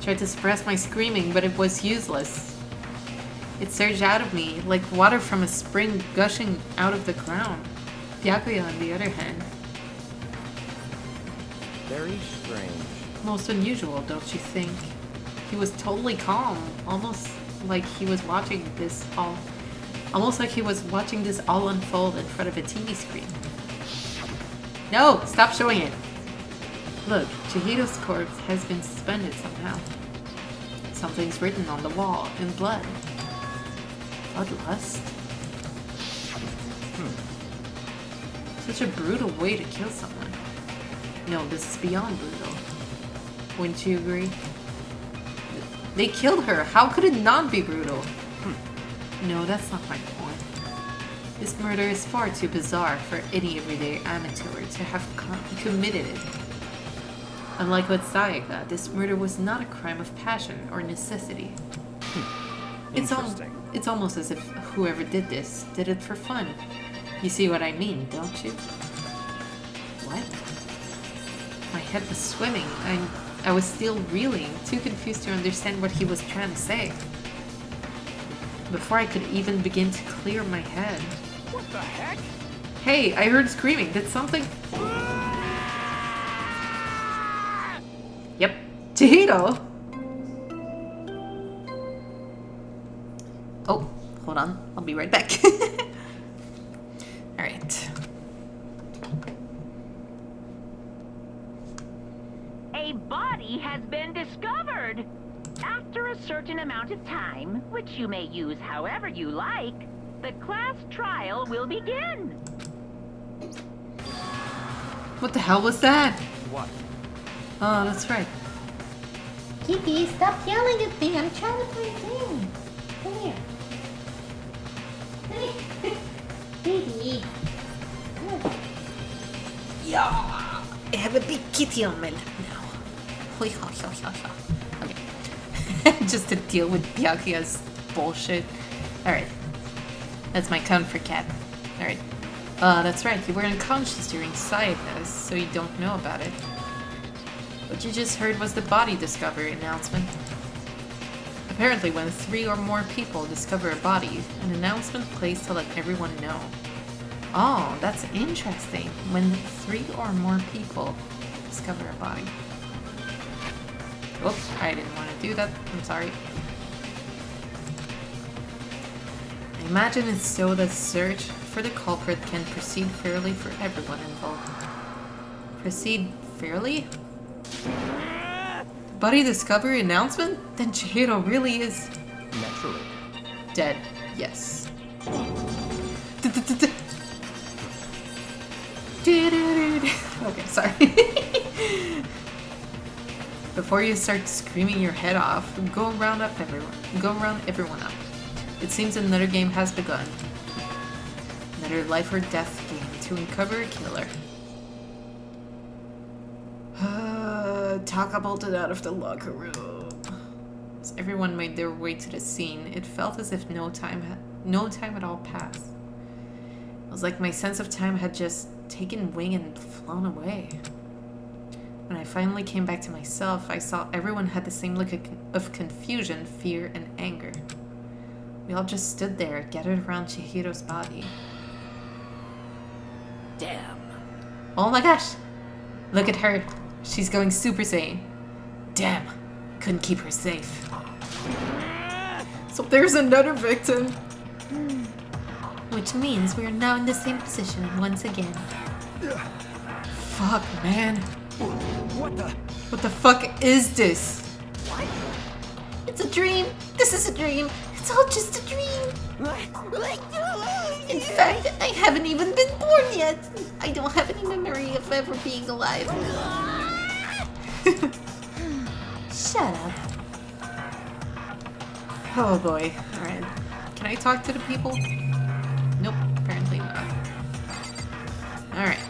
Tried to suppress my screaming, but it was useless. It surged out of me like water from a spring gushing out of the ground. Byakuya, on the other hand. Very strange. Most unusual, don't you think? He was totally calm, almost like he was watching this all unfold in front of a TV screen. No! Stop showing it! Look, Chihiro's corpse has been suspended somehow. Something's written on the wall in blood. Bloodlust? Such a brutal way to kill someone. No, this is beyond brutal. Wouldn't you agree? They killed her. How could it not be brutal? No, that's not my point. This murder is far too bizarre for any everyday amateur to have committed it. Unlike with Sayaka, this murder was not a crime of passion or necessity. Interesting. It's almost as if whoever did this did it for fun. You see what I mean, don't you? What? My head was swimming. I was still reeling, too confused to understand what he was trying to say. Before I could even begin to clear my head. What the heck? Hey, I heard screaming. Did something... Yep. Chihiro! Oh, hold on. I'll be right back. Alright. A body has been discovered. After a certain amount of time, which you may use however you like, the class trial will begin. What the hell was that? What? Oh, that's right. Kitty, stop yelling at me. I'm trying to play a game. Come here. Kitty. Yeah, I have a big kitty on my lap now. Okay. Just to deal with Byakuya's bullshit. Alright. That's my count for cat. Alright. That's right, you were unconscious during Sayaka's, so you don't know about it. What you just heard was the body discovery announcement. Apparently, when 3 or more people discover a body, an announcement plays to let everyone know. Oh, that's interesting. When 3 or more people discover a body. Oops, I didn't want to do that. I'm sorry. I imagine it's so the search for the culprit can proceed fairly for everyone involved. Proceed fairly? Body discovery announcement? Then Chihiro really is... Naturally. dead. Yes. Okay, sorry. Before you start screaming your head off, go round everyone up. It seems another game has begun. Another life or death game to uncover a killer. Taka bolted out of the locker room. As everyone made their way to the scene, it felt as if no time at all passed. It was like my sense of time had just taken wing and flown away. When I finally came back to myself, I saw everyone had the same look of confusion, fear, and anger. We all just stood there, gathered around Chihiro's body. Damn. Oh my gosh! Look at her. She's going Super Saiyan. Damn. Couldn't keep her safe. So there's another victim. Which means we are now in the same position once again. Fuck, man. What the? What the fuck is this? What? It's a dream. This is a dream. It's all just a dream. In fact, I haven't even been born yet. I don't have any memory of ever being alive. Shut up. Oh boy. Alright. Can I talk to the people? Nope, apparently not. Alright.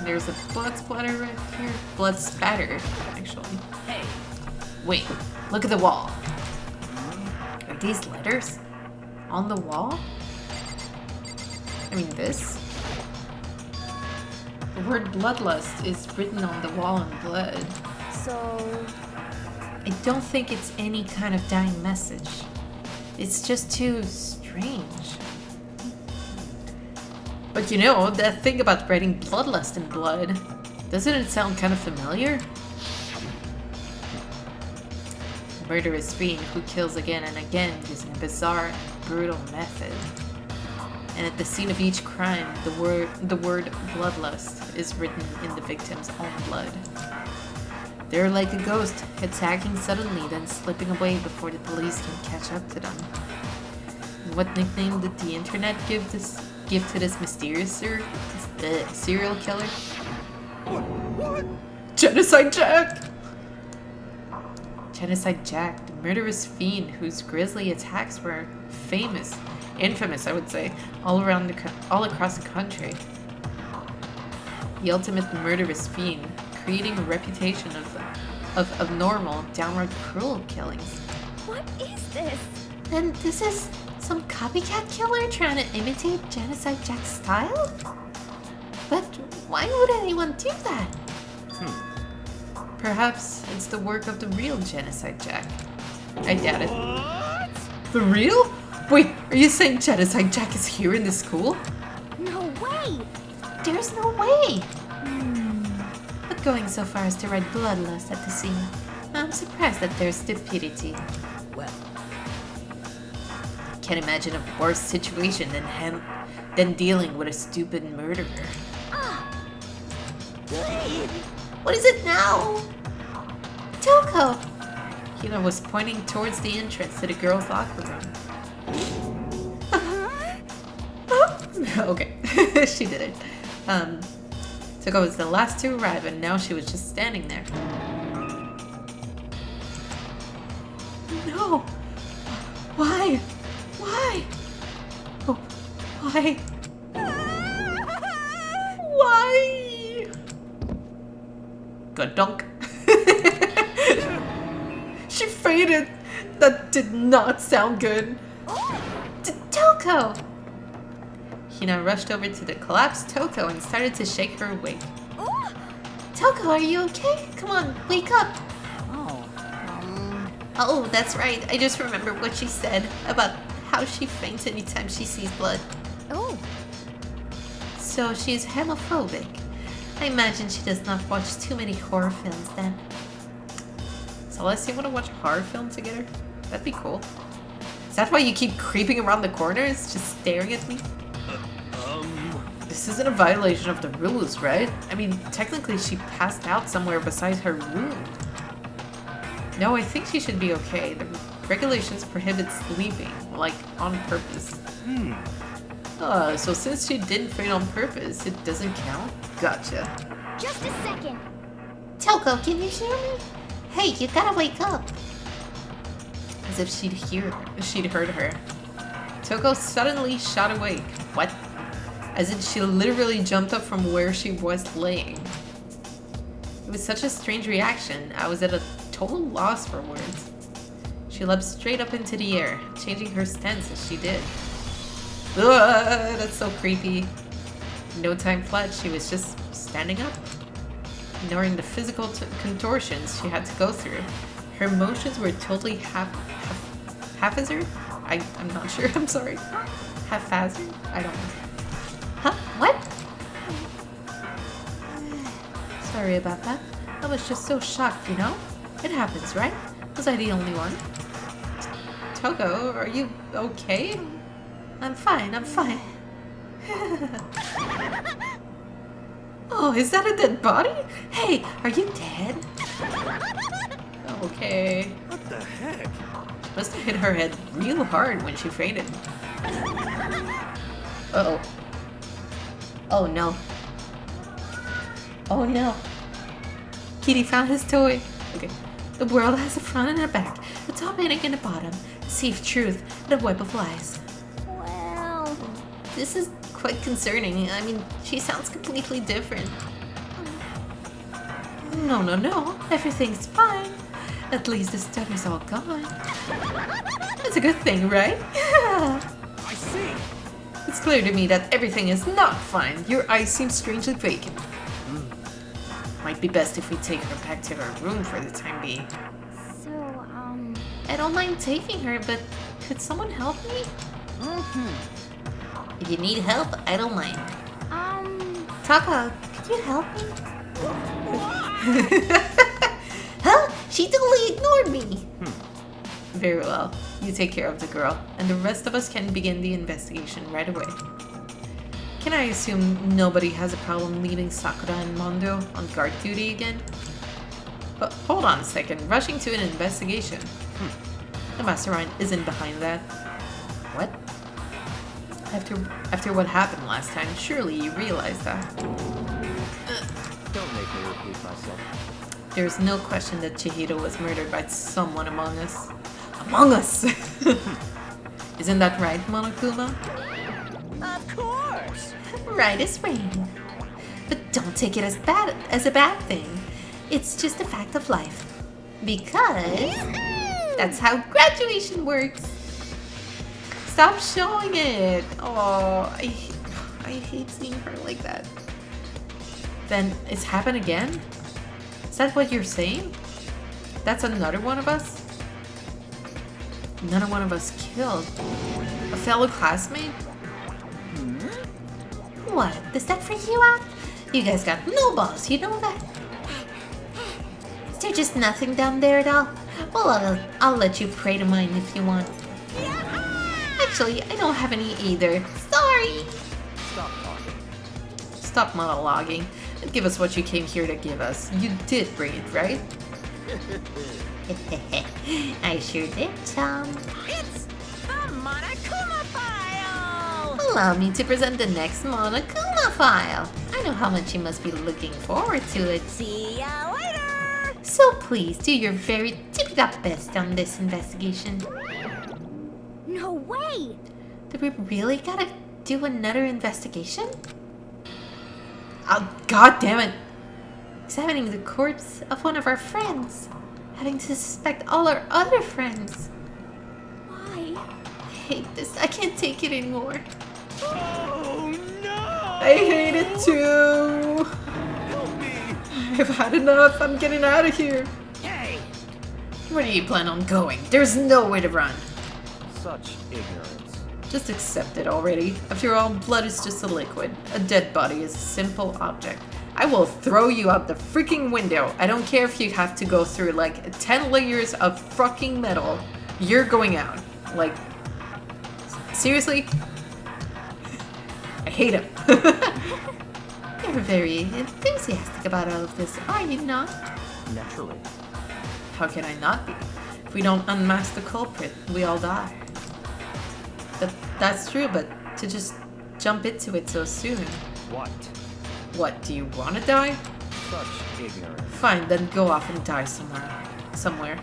There's a blood splatter right here. Blood spatter, actually. Hey. Wait, look at the wall. Are these letters? On the wall? I mean, this? The word bloodlust is written on the wall in blood. So... I don't think it's any kind of dying message. It's just too strange. But you know, that thing about writing bloodlust in blood, doesn't it sound kind of familiar? Murderous fiend who kills again and again using a bizarre and brutal method. And at the scene of each crime, the word bloodlust is written in the victim's own blood. They're like a ghost, attacking suddenly, then slipping away before the police can catch up to them. And what nickname did the internet give to this mysterious serial killer? What? Genocide Jack! Genocide Jack, the murderous fiend whose grisly attacks were infamous, I would say, all across the country. The ultimate murderous fiend, creating a reputation of abnormal, downright cruel killings. What is this? And this is some copycat killer trying to imitate Genocide Jack's style? But why would anyone do that? Perhaps it's the work of the real Genocide Jack. I doubt it. What? The real? Wait, are you saying Genocide Jack is here in the school? No way! There's no way! But going so far as to write bloodlust at the scene, I'm surprised at their stupidity. Well, Can't imagine a worse situation than dealing with a stupid murderer. What is it now? Toko! Hina was pointing towards the entrance to the girls' locker room. Okay, she did it. Toko was the last to arrive, and now she was just standing there. No! Why? Why? Oh, why? Why? Gadunk. She fainted. That did not sound good. Toko! Hina rushed over to the collapsed Toko and started to shake her awake. Toko, are you okay? Come on, wake up! Oh, that's right. I just remember what she said about how she faints anytime she sees blood. Oh. So she's homophobic. I imagine she does not watch too many horror films then. Celeste, you want to watch a horror film together? That'd be cool. Is that why you keep creeping around the corners, just staring at me? This isn't a violation of the rules, right? I mean, technically she passed out somewhere besides her room. No, I think she should be okay. The regulations prohibit sleeping, like, on purpose. So since she didn't faint on purpose, it doesn't count? Gotcha. Just a second. Toko, can you hear me? Hey, you gotta wake up. As if she'd heard her. Toko suddenly shot awake. What? As if she literally jumped up from where she was laying. It was such a strange reaction, I was at a total loss for words. She leapt straight up into the air, changing her stance as she did. Ugh, that's so creepy. No time flat, she was just standing up. Ignoring the physical contortions she had to go through, her motions were totally haphazard? I'm not sure, I'm sorry. Haphazard? I don't know. Huh? What? Sorry about that. I was just so shocked, you know? It happens, right? Was I the only one? Toko, are you okay? I'm fine, I'm fine. Oh, is that a dead body? Hey, are you dead? Okay. what the heck? She must have hit her head real hard when she fainted. Uh-oh. Oh no. Oh no. Kitty found his toy. Okay. The world has a front and a back, a top ending and a bottom, a sea of truth and a web of lies. Well, This is quite concerning. I mean, she sounds completely different. No, no, no. Everything's fine. At least the stutter's all gone. That's a good thing, right? I see. It's clear to me that everything is not fine. Your eyes seem strangely vacant. Might be best if we take her back to her room for the time being. so So, I don't mind taking her, but could someone help me? If you need help, I don't mind. Taka, could you help me? Huh? She totally ignored me. Very well. You take care of the girl, and the rest of us can begin the investigation right away. Can I assume nobody has a problem leaving Sakura and Mondo on guard duty again? But hold on a second, rushing to an investigation. The mastermind isn't behind that. What? After what happened last time, surely you realize that. Don't make me repeat myself. There's no question that Chihiro was murdered by someone among us. Among us! Isn't that right, Monokuma? Of course! Right as rain. But don't take it as a bad thing. It's just a fact of life. Because that's how graduation works. Stop showing it. Oh, I hate seeing her like that. Then it's happened again? Is that what you're saying? That's another one of us? Another one of us killed. A fellow classmate? What? Does that freak you out? You guys got no balls, you know that? Is there just nothing down there at all? Well, I'll let you pray to mine if you want. Actually, I don't have any either. Sorry! Stop talking. Stop monologuing and give us what you came here to give us. You did bring it, right? I sure did, Tom. It's the Monokuma file! Allow me to present the next Monokuma file. I know how much you must be looking forward to it. See ya later! So please do your very tippy-top best on this investigation. no way! Did we really gotta do another investigation? Oh, God damn it! Examining the corpse of one of our friends. Having to suspect all our other friends. Why? I hate this. I can't take it anymore. Oh no! I hate it too! Help me! I've had enough. I'm getting out of here. Hey! Where do you plan on going? There's nowhere to run. Such ignorance. Just accept it already. After all, blood is just a liquid. A dead body is a simple object. I will throw you out the freaking window. I don't care if you have to go through like 10 layers of fucking metal. You're going out. Like, seriously? I hate him. You're very enthusiastic about all of this, are you not? Naturally. How can I not be? If we don't unmask the culprit, we all die. But that's true, but to just jump into it so soon. What? What, do you want to die? Such ignorance. Fine, then go off and die somewhere.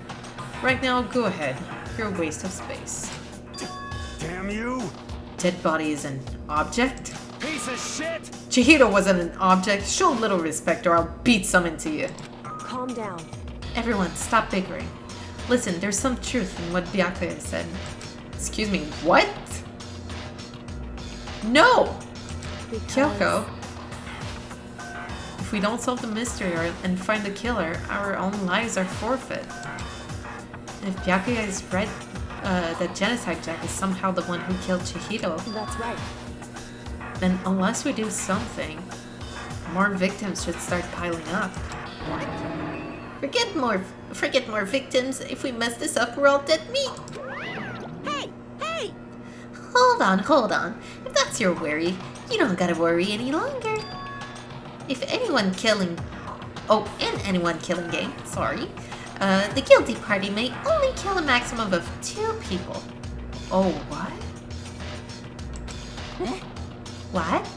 Right now, go ahead. You're a waste of space. Damn you! Dead body is an object? Piece of shit! Chihiro wasn't an object. Show a little respect or I'll beat some into you. Calm down. Everyone, stop bickering. Listen, there's some truth in what Byakuya said. Excuse me, what? No! Kyoko. If we don't solve the mystery and find the killer, our own lives are forfeit. And if Byakuya is right, that Genocide Jack is somehow the one who killed Chihiro, That's right. then unless we do something, more victims should start piling up. Forget more victims. If we mess this up, we're all dead meat. Hey! Hey! Hold on. If that's your worry, you don't gotta worry any longer. In anyone killing game, the guilty party may only kill a maximum of 2 people. Oh, what? What?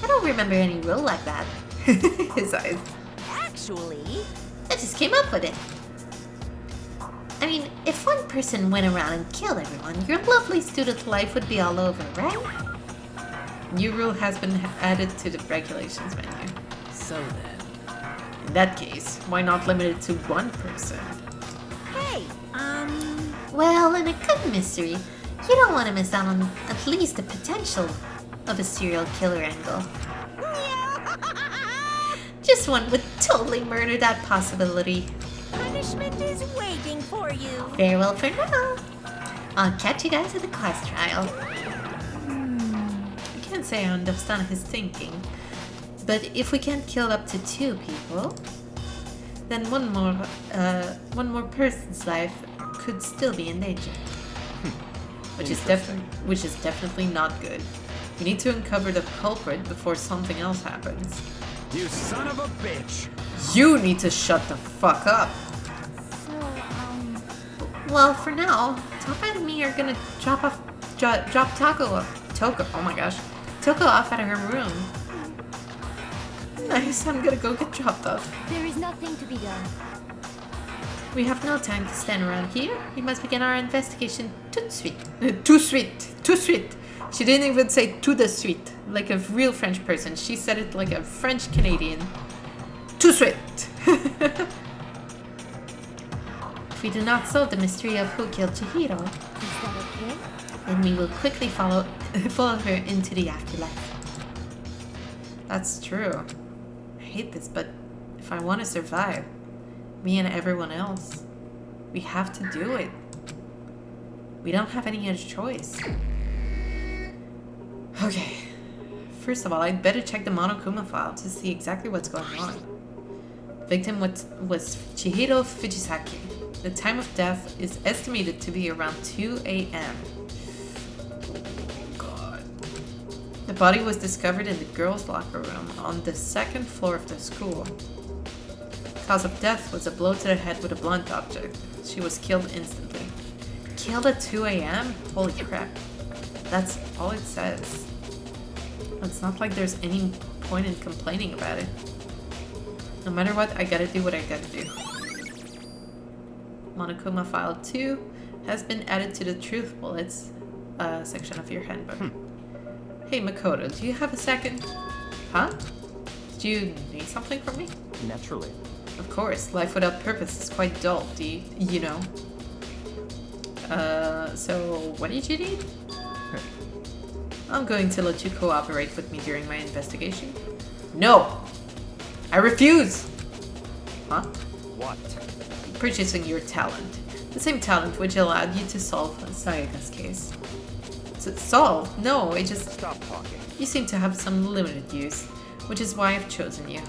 I don't remember any rule like that. His eyes. Actually, I just came up with it. I mean, if one person went around and killed everyone, your lovely student life would be all over, right? New rule has been added to the regulations menu. So then. In that case, why not limit it to one person? hey, Well, in a good mystery, you don't want to miss out on at least the potential of a serial killer angle. Just one would totally murder that possibility. kinda Punishment is waiting for you. Farewell for now. I'll catch you guys at the class trial. I can't say I understand his thinking, but if we can't kill up to 2 people, then one more person's life could still be in danger. Which is definitely not good. We need to uncover the culprit before something else happens. You son of a bitch! You need to shut the fuck up. So, Well, for now, Toppa and me are gonna drop Toko off at her room. Nice, I'm gonna go get dropped off. there is nothing to be done. We have no time to stand around here. We must begin our investigation tout de suite. Tout suite. She didn't even say tout de suite, like a real French person. She said it like a French Canadian. Tout suite. If we do not solve the mystery of who killed Chihiro, Is that okay? then we will quickly follow her into the afterlife. That's true. I hate this, but if I want to survive, me and everyone else, we have to do it. We don't have any other choice. Okay. First of all, I'd better check the Monokuma file to see exactly what's going on. Victim was Chihiro Fujisaki. The time of death is estimated to be around 2 a.m. God. The body was discovered in the girls' locker room on the 2nd floor of the school. Cause of death was a blow to the head with a blunt object. She was killed instantly. Killed at 2 a.m.? Holy crap. That's all it says. It's not like there's any point in complaining about it. No matter what, I gotta do what I gotta do. Monokuma File 2 has been added to the Truth Bullets section of your handbook. Hey Makoto, do you have a second? Huh? Do you need something from me? Naturally. Of course, life without purpose is quite dull, you know? So what did you need? I'm going to let you cooperate with me during my investigation. No! I refuse! Huh? What? Purchasing your talent. The same talent which allowed you to solve Sayaka's case. Solve? No, I just... Stop talking. You seem to have some limited use, which is why I've chosen you.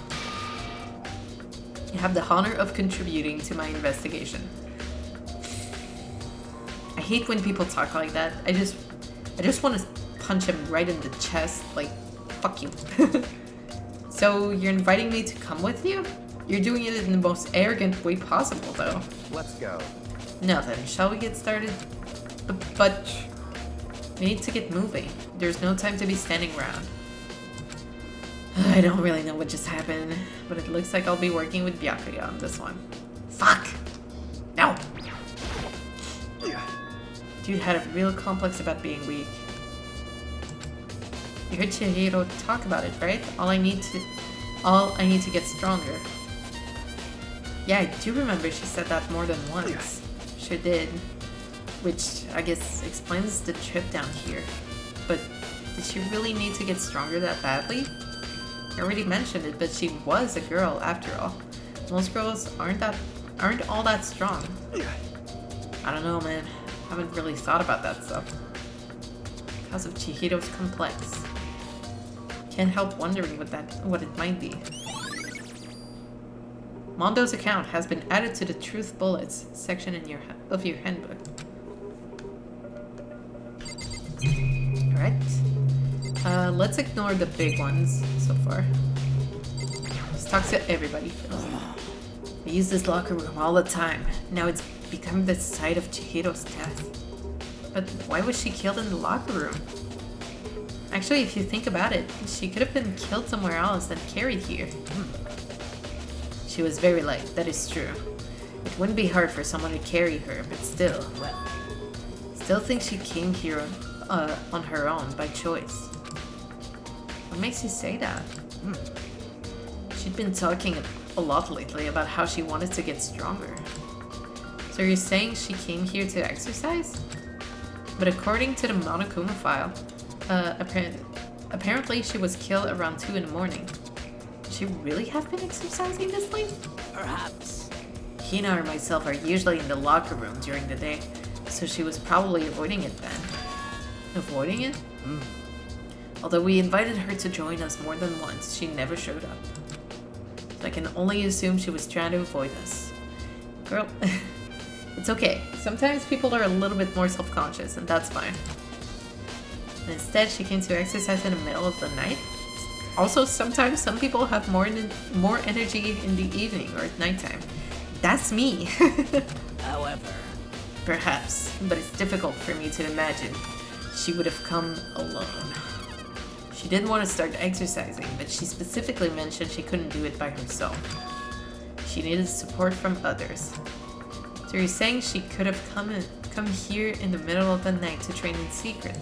You have the honor of contributing to my investigation. I hate when people talk like that. I just want to punch him right in the chest, like, fuck you. So, you're inviting me to come with you? You're doing it in the most arrogant way possible, though. Let's go. Now then, shall we get started? But we need to get moving. There's no time to be standing around. I don't really know what just happened, but it looks like I'll be working with Byakuya on this one. Fuck! No! Dude had a real complex about being weak. You heard Chihiro talk about it, right? All I need to get stronger. Yeah, I do remember she said that more than once. Sure did. Which, I guess, explains the trip down here. But did she really need to get stronger that badly? I already mentioned it, but she was a girl after all. Most girls aren't all that strong. I don't know, man. I haven't really thought about that stuff. Because of Chihiro's complex. Can't help wondering what it might be. Mondo's account has been added to the Truth Bullets section of your handbook. Alright. Let's ignore the big ones so far. Let's talk to everybody first. We use this locker room all the time. Now it's become the site of Chihiro's death. But why was she killed in the locker room? Actually, if you think about it, she could have been killed somewhere else than carried here. She was very light, that is true. It wouldn't be hard for someone to carry her, but still. Still think she came here on her own, by choice. What makes you say that? She'd been talking a lot lately about how she wanted to get stronger. So you're saying she came here to exercise? But according to the Monokuma file, apparently she was killed around 2 in the morning. Could she really have been exercising this late? Perhaps. Hina or myself are usually in the locker room during the day, so she was probably avoiding it then. Avoiding it? Although we invited her to join us more than once, she never showed up. So I can only assume she was trying to avoid us. Girl, it's okay. Sometimes people are a little bit more self-conscious, and that's fine. And instead, she came to exercise in the middle of the night. Also, sometimes some people have more energy in the evening or at nighttime. That's me. However, Perhaps, but it's difficult for me to imagine she would have come alone. She didn't want to start exercising, but she specifically mentioned she couldn't do it by herself. She needed support from others. So you're saying she could have come here in the middle of the night to train in secret?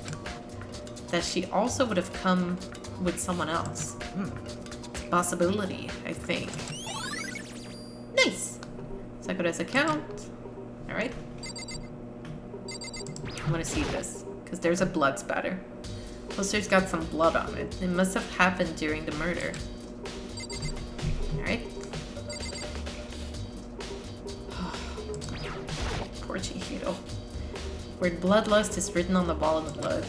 That she also would have come with someone else? It's a possibility, I think. Nice! Sakura's account. Alright. I want to see this, because there's a blood spatter. Poster's got some blood on it. It must have happened during the murder. Alright. Poor Chihiro. Word bloodlust is written on the wall in blood.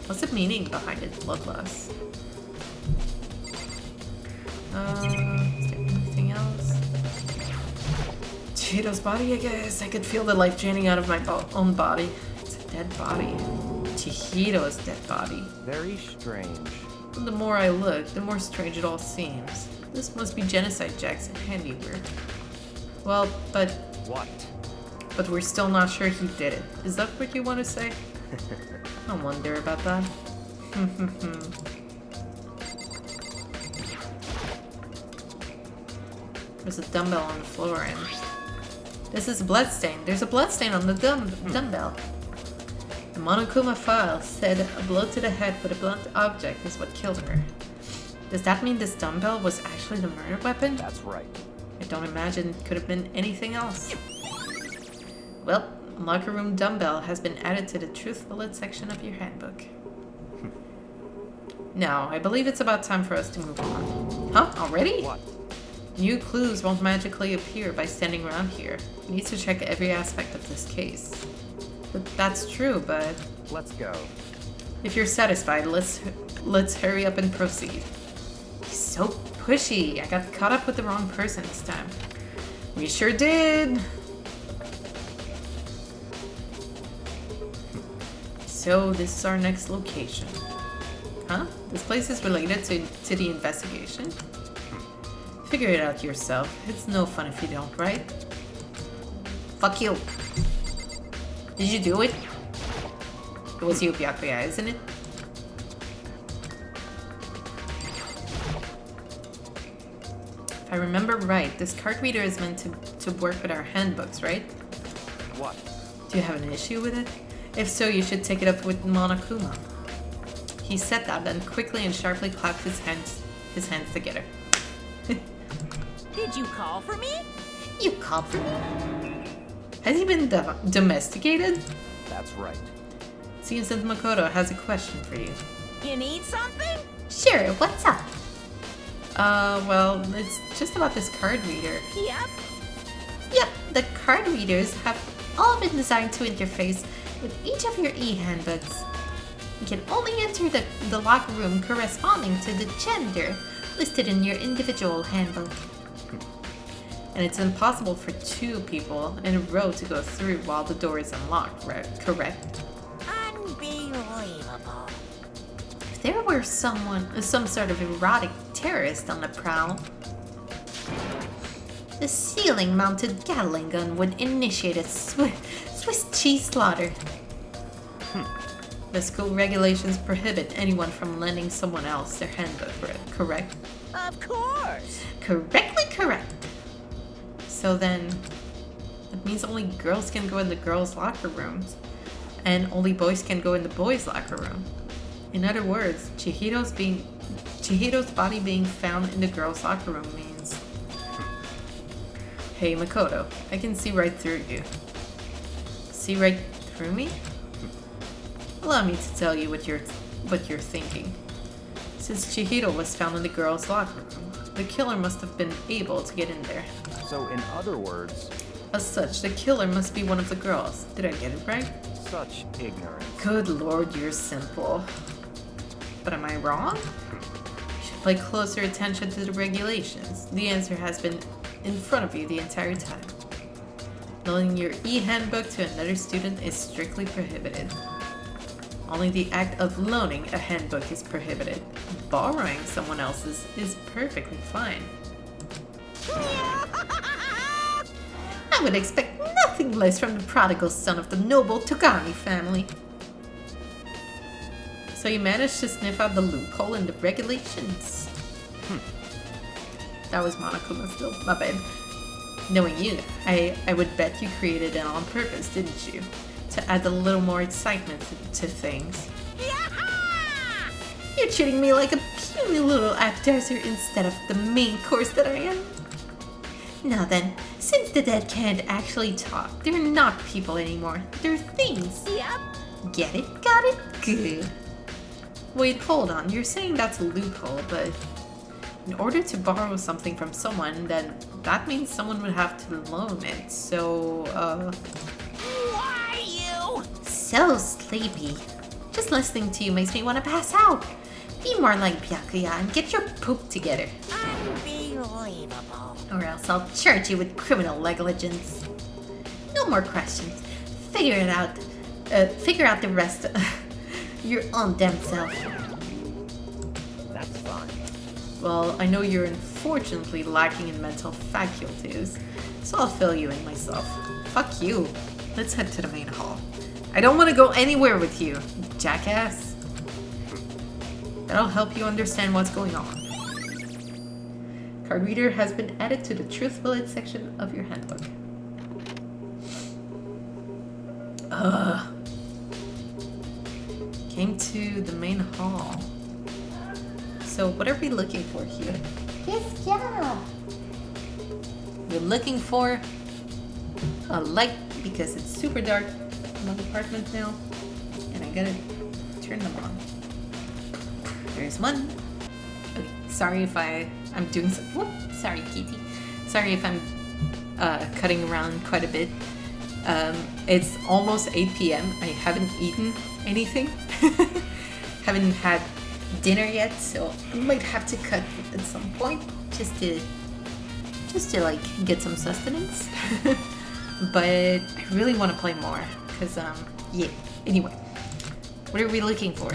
What's the meaning behind it, bloodlust? Is there anything else? Chihiro's body, I guess. I could feel the life draining out of my own body. It's a dead body. Chihiro's dead body. very strange. And the more I look, the more strange it all seems. This must be Genocide Jack's handiwork. Well, but we're still not sure he did it. Is that what you want to say? I wonder about that. There's a dumbbell on the floor and... This is a bloodstain. There's a bloodstain on the dumbbell. The Monokuma file said a blow to the head with a blunt object is what killed her. Does that mean this dumbbell was actually the murder weapon? That's right. I don't imagine it could have been anything else. Well, locker room dumbbell has been added to the truth bullet section of your handbook. Now, I believe it's about time for us to move on. Huh? Already? What? New clues won't magically appear by standing around here. We need to check every aspect of this case. But that's true, but... Let's go. If you're satisfied, let's hurry up and proceed. He's so pushy. I got caught up with the wrong person this time. We sure did! So, this is our next location. Huh? This place is related to the investigation? Figure it out yourself. It's no fun if you don't, right? Fuck you. Did you do it? It was you, Byakuya, isn't it? If I remember right, this card reader is meant to work with our handbooks, right? What? Do you have an issue with it? If so, you should take it up with Monokuma. He said that, then quickly and sharply clapped his hands together. Did you call for me? You called for me? Has he been domesticated? That's right. Seems that Makoto has a question for you. You need something? Sure, what's up? Well, it's just about this card reader. Yep. Yep, the card readers have all been designed to interface with each of your e-handbooks. You can only enter the locker room corresponding to the gender listed in your individual handbook. And it's impossible for two people in a row to go through while the door is unlocked, right? Correct? Unbelievable. If there were some sort of erotic terrorist on the prowl, the ceiling-mounted Gatling gun would initiate a Swiss cheese slaughter. The school regulations prohibit anyone from lending someone else their handbook, correct? Of course. Correctly correct. So then, that means only girls can go in the girls' locker rooms, and only boys can go in the boys' locker room. In other words, Chihiro's body being found in the girls' locker room means... Hey Makoto, I can see right through you. See right through me? Allow me to tell you what you're thinking. Since Chihiro was found in the girls' locker room, the killer must have been able to get in there. So in other words, As such, the killer must be one of the girls. Did I get it right? Such ignorance. Good lord, you're simple. But am I wrong? You should pay closer attention to the regulations. The answer has been in front of you the entire time. Loaning your e-handbook to another student is strictly prohibited. Only the act of loaning a handbook is prohibited. Borrowing someone else's is perfectly fine. I would expect nothing less from the prodigal son of the noble Togami family. So you managed to sniff out the loophole in the regulations. That was Monokuma still, my bad. Knowing you, I would bet you created it on purpose, didn't you? To add a little more excitement to things. You're treating me like a puny little appetizer instead of the main course that I am. Now then, since the dead can't actually talk, they're not people anymore. They're things. Yep. Get it? Got it? Good. Wait, hold on. You're saying that's a loophole, but in order to borrow something from someone, then that means someone would have to loan it. So, Why you? So sleepy. Just listening to you makes me want to pass out. Be more like Byakuya and get your poop together. Unbelievable. Or else I'll charge you with criminal negligence. No more questions. Figure it out. Figure out the rest your own damn self. That's fine. well, I know you're unfortunately lacking in mental faculties, so I'll fill you in myself. Fuck you. Let's head to the main hall. I don't want to go anywhere with you, jackass. That'll help you understand what's going on. Card reader has been added to the truth bullet section of your handbook. Came to the main hall. So what are we looking for here? Yes, yeah. We're looking for a light because it's super dark in my apartment now, and I gotta turn them on. There's one. Okay, sorry if I'm doing some. Whoop, sorry, Kitty. Sorry if I'm cutting around quite a bit. It's almost 8 p.m. I haven't eaten anything. Haven't had dinner yet, so I might have to cut at some point just to like get some sustenance. But I really want to play more because yeah. Anyway, what are we looking for?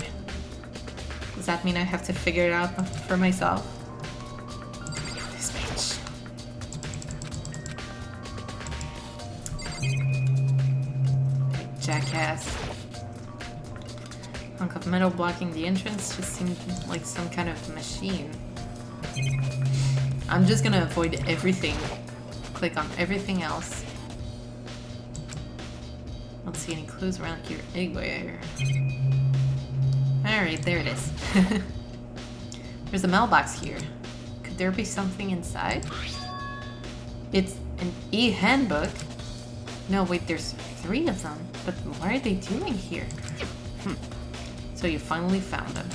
Does that mean I have to figure it out for myself? This bitch. Jackass. Hunk of metal blocking the entrance just seemed like some kind of machine. I'm just gonna avoid everything. Click on everything else. Don't see any clues around here anywhere. Alright, there it is. There's a mailbox here. Could there be something inside? It's an e-handbook. No, wait, there's 3 of them. But what are they doing here? So you finally found them.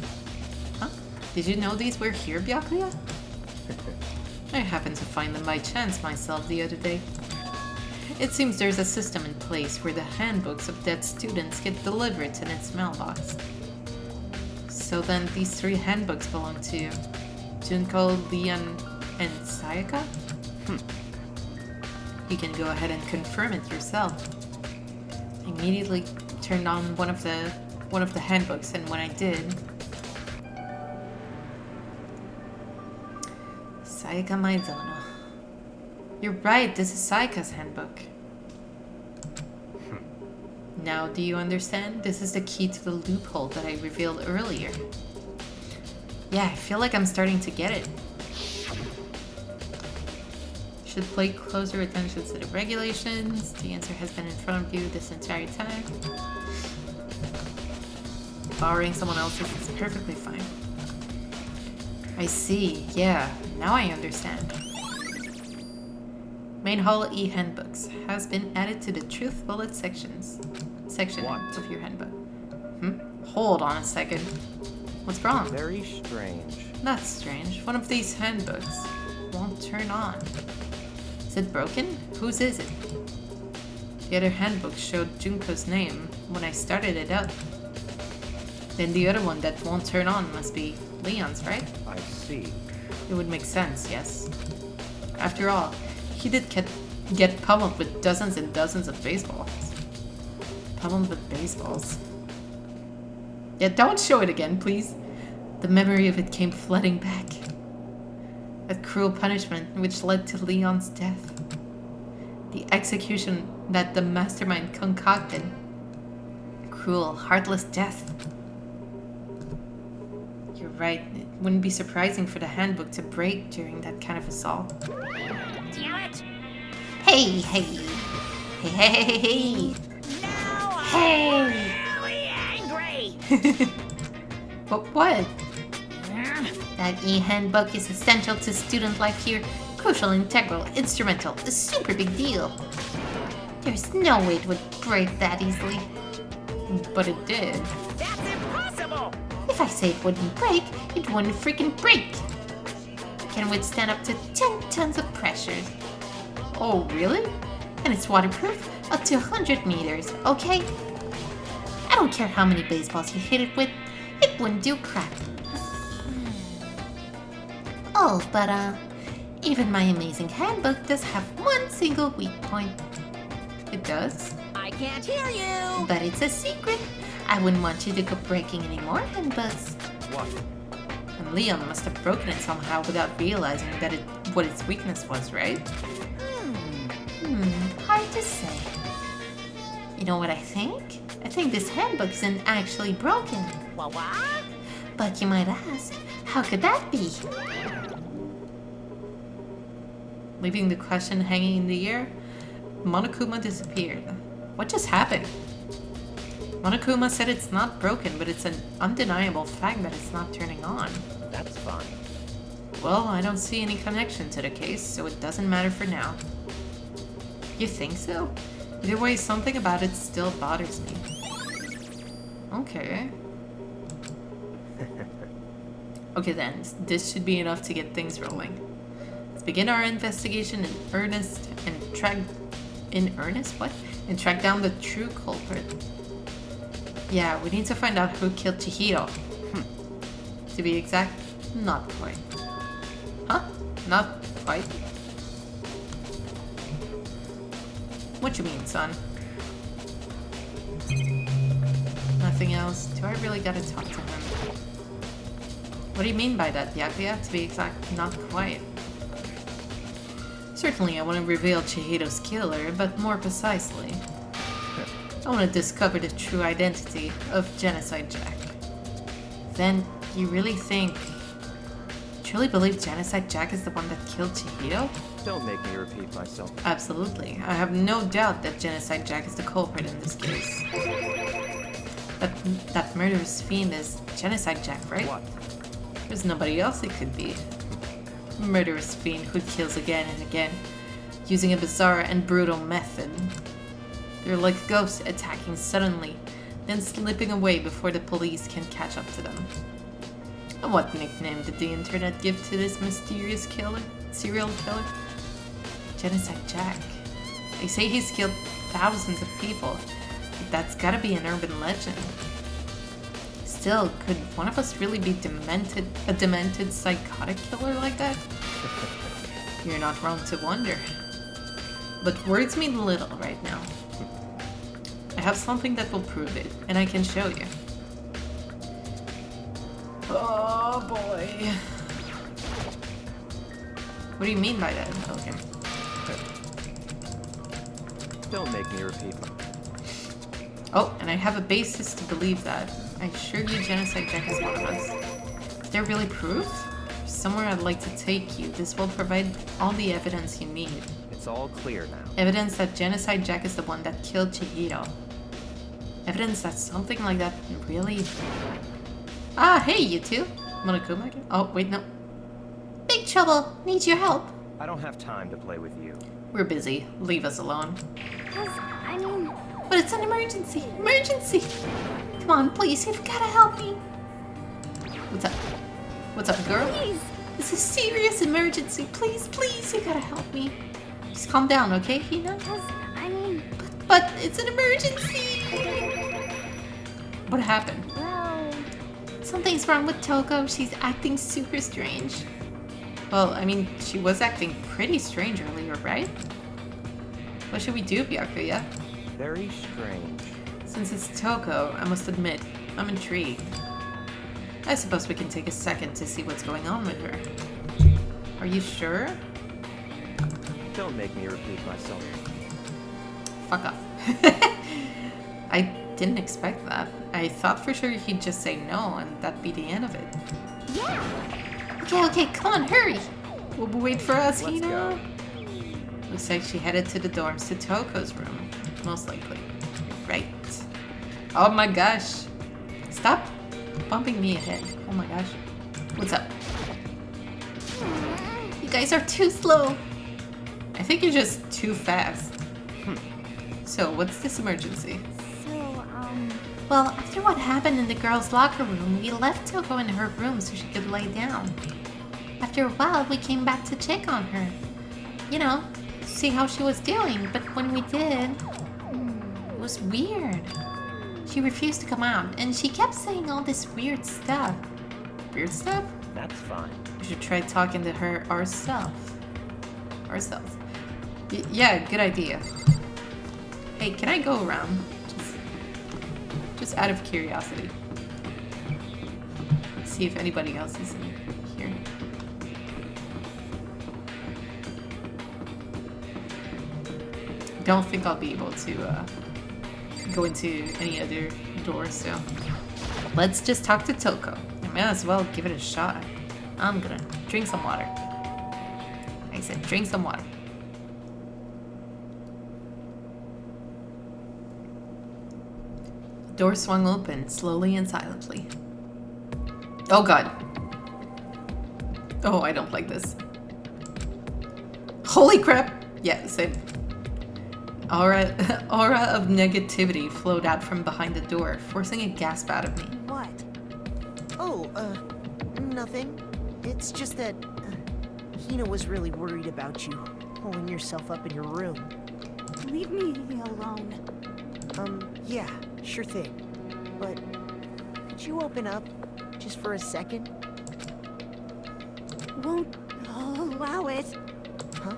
Huh? Did you know these were here, Byakuya? I happened to find them by chance myself the other day. It seems there's a system in place where the handbooks of dead students get delivered in its mailbox. So then these 3 handbooks belong to Junko, Leon, and Sayaka? You can go ahead and confirm it yourself. I immediately turned on one of the handbooks, and when I did, Sayaka Maizono. You're right, this is Sayaka's handbook. Now, do you understand? This is the key to the loophole that I revealed earlier. Yeah, I feel like I'm starting to get it. Should pay closer attention to the regulations. The answer has been in front of you this entire time. Borrowing someone else's is perfectly fine. I see, yeah, now I understand. Main Hall e-handbooks has been added to the Truth Bullet section of your handbook. Hold on a second. What's wrong? Very strange. That's strange. One of these handbooks won't turn on. Is it broken? Whose is it? The other handbook showed Junko's name when I started it up. Then the other one that won't turn on must be Leon's, right? I see. It would make sense, yes. After all, he did get pummeled with dozens and dozens of baseballs. Pummeled with baseballs. Yeah, don't show it again, please. The memory of it came flooding back. That cruel punishment which led to Leon's death. The execution that the mastermind concocted. Cruel, heartless death. You're right. It wouldn't be surprising for the handbook to break during that kind of assault. Damn it! Hey, hey. Hey, hey, hey, hey. Now Hey. I'm really angry! But what? That e-handbook is essential to student life here. Crucial, integral, instrumental, a super big deal. There's no way it would break that easily. But it did. That's impossible! If I say it wouldn't break, it wouldn't freaking break. It can withstand up to 10 tons of pressure. Oh, really? And it's waterproof up to 100 meters, okay? I don't care how many baseballs you hit it with, it wouldn't do crap. Oh, but even my amazing handbook does have one single weak point. It does? I can't hear you! But it's a secret. I wouldn't want you to go breaking any more handbooks. What? And Leon must have broken it somehow without realizing that what its weakness was, right? Hard to say. You know what I think? I think this handbook isn't actually broken. What? But you might ask, how could that be? Leaving the question hanging in the air, Monokuma disappeared. What just happened? Monokuma said it's not broken, but it's an undeniable fact that it's not turning on. That's fine. Well, I don't see any connection to the case, so it doesn't matter for now. You think so? Either way, something about it still bothers me. Okay. Okay then, this should be enough to get things rolling. Let's begin our investigation in earnest and track... In earnest? What? And track down the true culprit. Yeah, we need to find out who killed Chihiro. To be exact, not quite. Huh? Not quite? What you mean, son? Nothing else. Do I really gotta talk to him? What do you mean by that, Byakuya? To be exact, not quite. Certainly I want to reveal Chihiro's killer, but more precisely, I want to discover the true identity of Genocide Jack. Then, you really truly believe Genocide Jack is the one that killed Chihiro? Don't make me repeat myself. Absolutely. I have no doubt that Genocide Jack is the culprit in this case. That murderous fiend is Genocide Jack, right? What? There's nobody else it could be. Murderous fiend who kills again and again, using a bizarre and brutal method. They're like ghosts attacking suddenly, then slipping away before the police can catch up to them. And what nickname did the internet give to this mysterious serial killer? Genocide Jack. They say he's killed thousands of people, but that's gotta be an urban legend. Still, could one of us really be a demented psychotic killer like that? You're not wrong to wonder. But words mean little right now. I have something that will prove it, and I can show you. Oh boy. What do you mean by that? Okay. Don't make me repeat. Oh, and I have a basis to believe that. I assure you Genocide Jack is one of us. Is there really proof? Somewhere I'd like to take you. This will provide all the evidence you need. It's all clear now. Evidence that Genocide Jack is the one that killed Chihiro. Evidence that something like that really... Ah, hey, you two! Monokuma again? Oh, wait, no. Big trouble. Needs your help. I don't have time to play with you. We're busy. Leave us alone. But it's an emergency. Emergency. Come on, please. You've got to help me. What's up? What's up, girl? Please. It's a serious emergency. Please, please. You got to help me. Just calm down, okay, Hina? But it's an emergency! What happened? Well, something's wrong with Toko. She's acting super strange. Well, I mean, she was acting pretty strange earlier, right? What should we do, Byakuya? Very strange. Since it's Toko, I must admit, I'm intrigued. I suppose we can take a second to see what's going on with her. Are you sure? Don't make me repeat myself. Fuck off. I didn't expect that. I thought for sure he'd just say no and that'd be the end of it. Okay, okay, come on, hurry. We'll wait for us, Let's Hino. go. Looks like she headed to the dorms to Toko's room. Most likely. Right. Oh my gosh. Stop bumping me ahead. Oh my gosh. What's up? You guys are too slow. I think you're just too fast. So, what's this emergency? So, well, after what happened in the girls' locker room, we left Toko in her room so she could lay down. After a while, we came back to check on her. You know, see how she was doing, but when we did, it was weird. She refused to come out, and she kept saying all this weird stuff. Weird stuff? That's fine. We should try talking to her ourselves. Yeah, good idea. Hey, can I go around? Just out of curiosity. See if anybody else is in here. Don't think I'll be able to go into any other doors, so let's just talk to Toko. I might as well give it a shot. I'm gonna drink some water. I said drink some water. The door swung open, slowly and silently. Oh god. Oh, I don't like this. Holy crap! Yeah, same. Aura of negativity flowed out from behind the door, forcing a gasp out of me. What? Oh, nothing. It's just that Hina was really worried about you, holding yourself up in your room. Leave me alone. Yeah, sure thing. But could you open up just for a second? Won't allow it. Huh?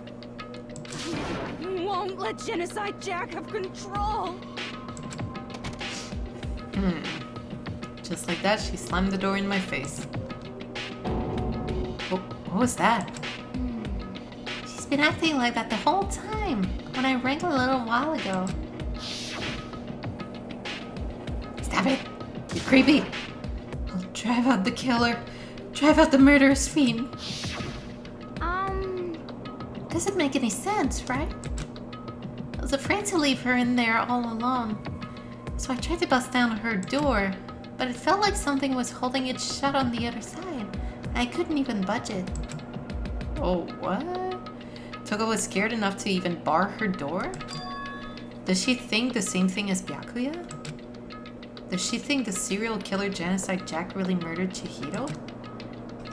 Won't let Genocide Jack have control. Just like that, she slammed the door in my face. What was that? She's been acting like that the whole time, when I rang a little while ago. Stop it! You're creepy! I'll drive out the killer. Drive out the murderous fiend. Doesn't make any sense, right? I was afraid to leave her in there all alone, so I tried to bust down her door, but it felt like something was holding it shut on the other side. I couldn't even budge it. Oh, what? Toko was scared enough to even bar her door? Does she think the same thing as Byakuya? Does she think the serial killer Genocide Jack really murdered Chihiro?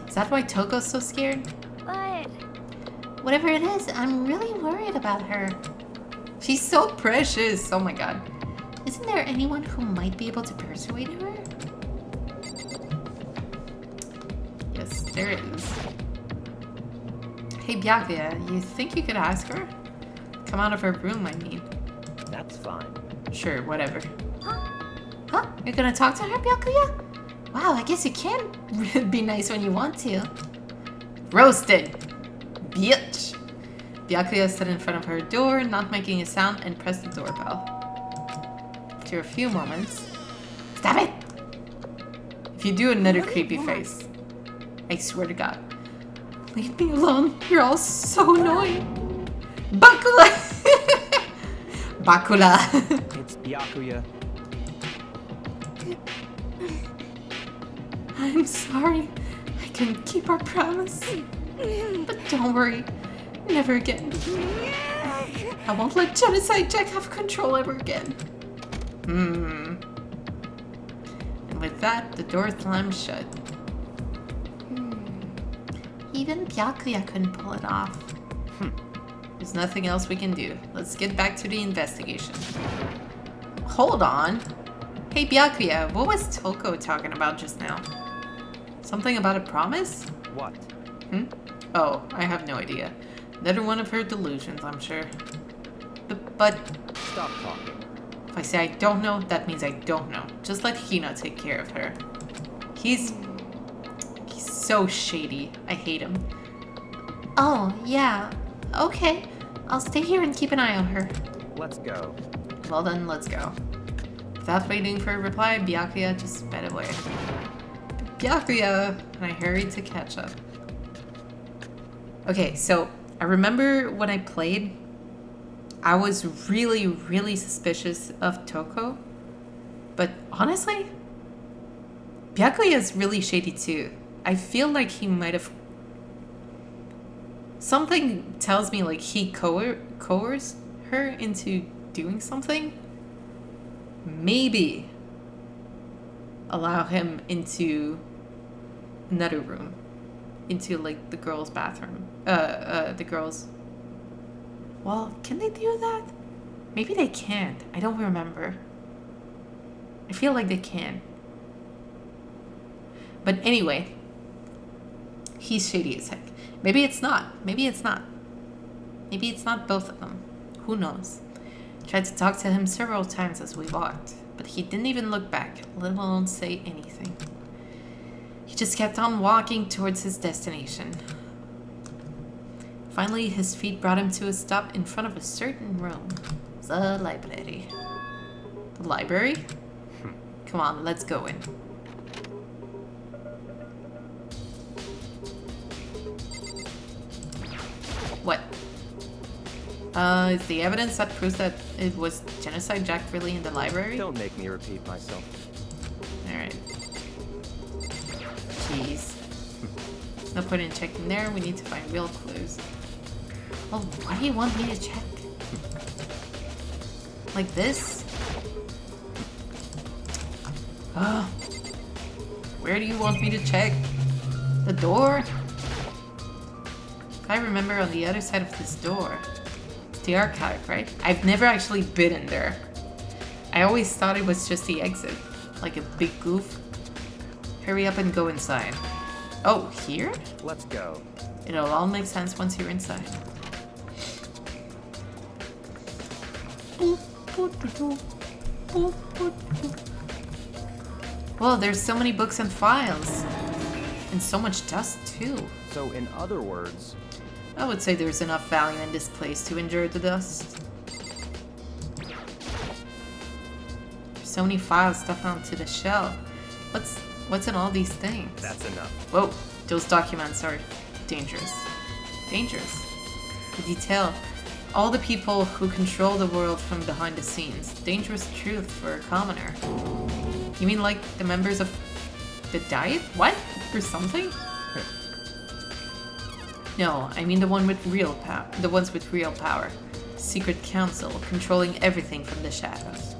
Is that why Toko's so scared? But whatever it is, I'm really worried about her. She's so precious! Oh my god. Isn't there anyone who might be able to persuade her? Yes, there is. Hey Byakuya, you think you could ask her? Come out of her room, I mean. That's fine. Sure, whatever. Huh? You're gonna talk to her, Byakuya? Wow, I guess you can be nice when you want to. Roasted! Bitch! Byakuya stood in front of her door, not making a sound, and pressed the doorbell. After a few moments... Stop it! If you do another creepy face, I swear to God. Leave me alone. You're all so annoying. Bakula! Bakula! It's Byakuya. I'm sorry. I couldn't keep our promise. But don't worry. Never again. I won't let Genocide Jack have control ever again. And with that, the door slammed shut. Even Byakuya couldn't pull it off. The There's nothing else we can do. Let's get back to the investigation. Hold on. Hey Byakuya, what was Toko talking about just now? Something about a promise? What? Oh, I have no idea. Another one of her delusions, I'm sure. But Stop talking. if I say I don't know, that means I don't know. Just let Hina take care of her. He's so shady. I hate him. Oh, yeah. Okay. I'll stay here and keep an eye on her. Let's go. Well then, let's go. Without waiting for a reply, Byakuya just sped away. Byakuya! And I hurried to catch up. Okay, so I remember when I played, I was really, really suspicious of Toko. But honestly, Byakuya is really shady too. I feel like he might have... Something tells me like he coerced her into doing something. Maybe allow him into another room. Into like the girls' bathroom. The girls... Well, can they do that? Maybe they can't. I don't remember. I feel like they can. But anyway, he's shady as heck. Maybe it's not. Maybe it's not. Maybe it's not both of them. Who knows? Tried to talk to him several times as we walked, but he didn't even look back, let alone say anything. He just kept on walking towards his destination. Finally, his feet brought him to a stop in front of a certain room. The library. The library? Come on, let's go in. What? Is the evidence that proves that it was Genocide Jack really in the library? Don't make me repeat myself. Alright. Jeez. No point in checking there, we need to find real clues. Well, why do you want me to check? Like this? Where do you want me to check? The door? If I remember, on the other side of this door. It's the archive, right? I've never actually been in there. I always thought it was just the exit. Like a big goof. Hurry up and go inside. Oh, here? Let's go. It'll all make sense once you're inside. Well, there's so many books and files. And so much dust, too. So, in other words, I would say there's enough value in this place to endure the dust. There's so many files stuffed onto the shelf. What's in all these things? that's enough. Whoa, those documents are dangerous. Dangerous. The detail. All the people who control the world from behind the scenes. Dangerous truth for a commoner. You mean like the members of the Diet? What? Or something? No, I mean the one with real power. The ones with real power. Secret council, controlling everything from the shadows.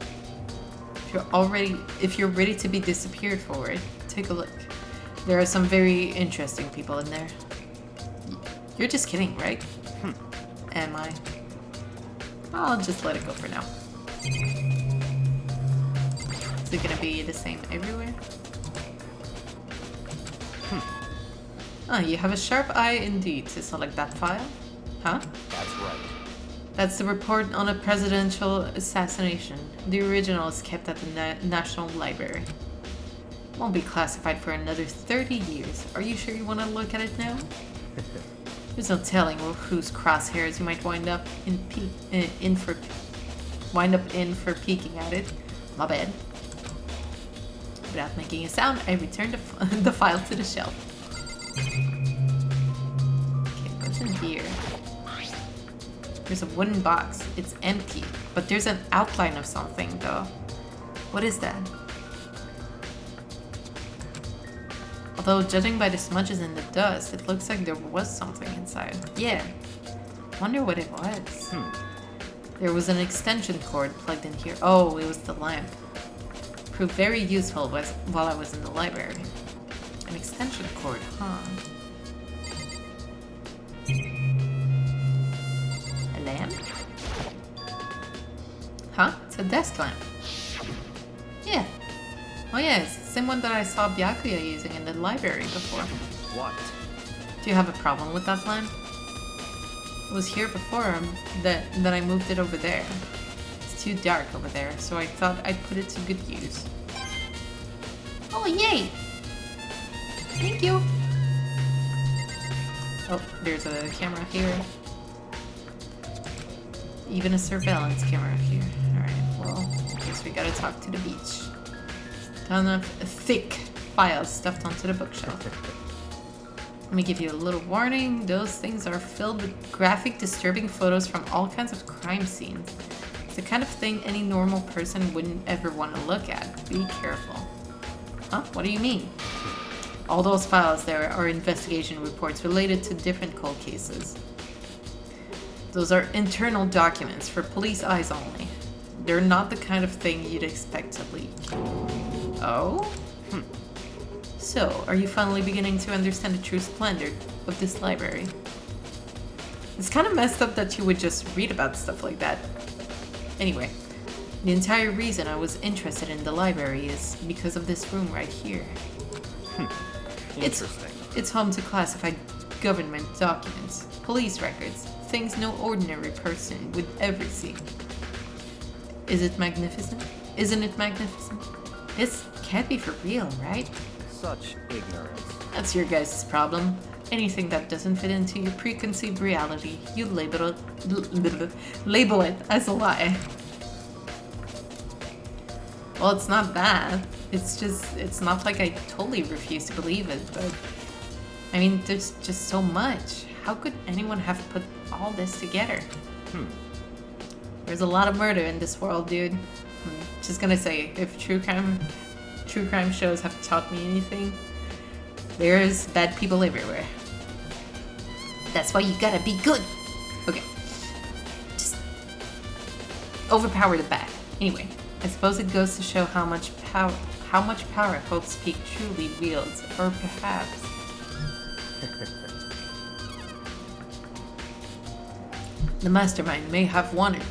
If you're ready to be disappeared for it, take a look. There are some very interesting people in there. You're just kidding, right? Am I? I'll just let it go for now. Is it gonna be the same everywhere? Oh, you have a sharp eye indeed to select that file. Huh? That's right. That's the report on a presidential assassination. The original is kept at the National Library. Won't be classified for another 30 years. Are you sure you want to look at it now? There's no telling whose crosshairs you might wind up in for peeking at it. My bad. Without making a sound, I returned the file to the shelf. Okay, what's in here? There's a wooden box. It's empty, but there's an outline of something, though. What is that? Although, judging by the smudges in the dust, it looks like there was something inside. Yeah. Wonder what it was. There was an extension cord plugged in here. Oh, it was the lamp. Proved very useful while I was in the library. An extension cord, huh? Huh? It's a desk lamp. Yeah. Oh yeah, it's the same one that I saw Byakuya using in the library before. What? Do you have a problem with that lamp? It was here before, then I moved it over there. It's too dark over there, so I thought I'd put it to good use. Oh, yay! Thank you. Oh, there's a camera here. Even a surveillance camera here. Alright, well, I guess we gotta talk to the beach. Ton of thick files stuffed onto the bookshelf. Let me give you a little warning. Those things are filled with graphic, disturbing photos from all kinds of crime scenes. It's the kind of thing any normal person wouldn't ever want to look at. Be careful. Huh? What do you mean? All those files there are investigation reports related to different cold cases. Those are internal documents for police eyes only. They're not the kind of thing you'd expect to leak. Oh? So, are you finally beginning to understand the true splendor of this library? It's kind of messed up that you would just read about stuff like that. Anyway, the entire reason I was interested in the library is because of this room right here. Interesting. It's home to classified government documents, police records, things no ordinary person would ever see. Is it magnificent? Isn't it magnificent? This can't be for real, right? Such ignorance. That's your guys' problem. Anything that doesn't fit into your preconceived reality, you label it as a lie. Well, it's not that. It's not like I totally refuse to believe it, but I mean, there's just so much. How could anyone have put all this together? There's a lot of murder in this world, dude. I'm just gonna say, if true crime shows have taught me anything, there's bad people everywhere. That's why you gotta be good. Okay. Just overpower the bad. Anyway, I suppose it goes to show how much power Hope's Peak truly wields, or perhaps. The mastermind may have wanted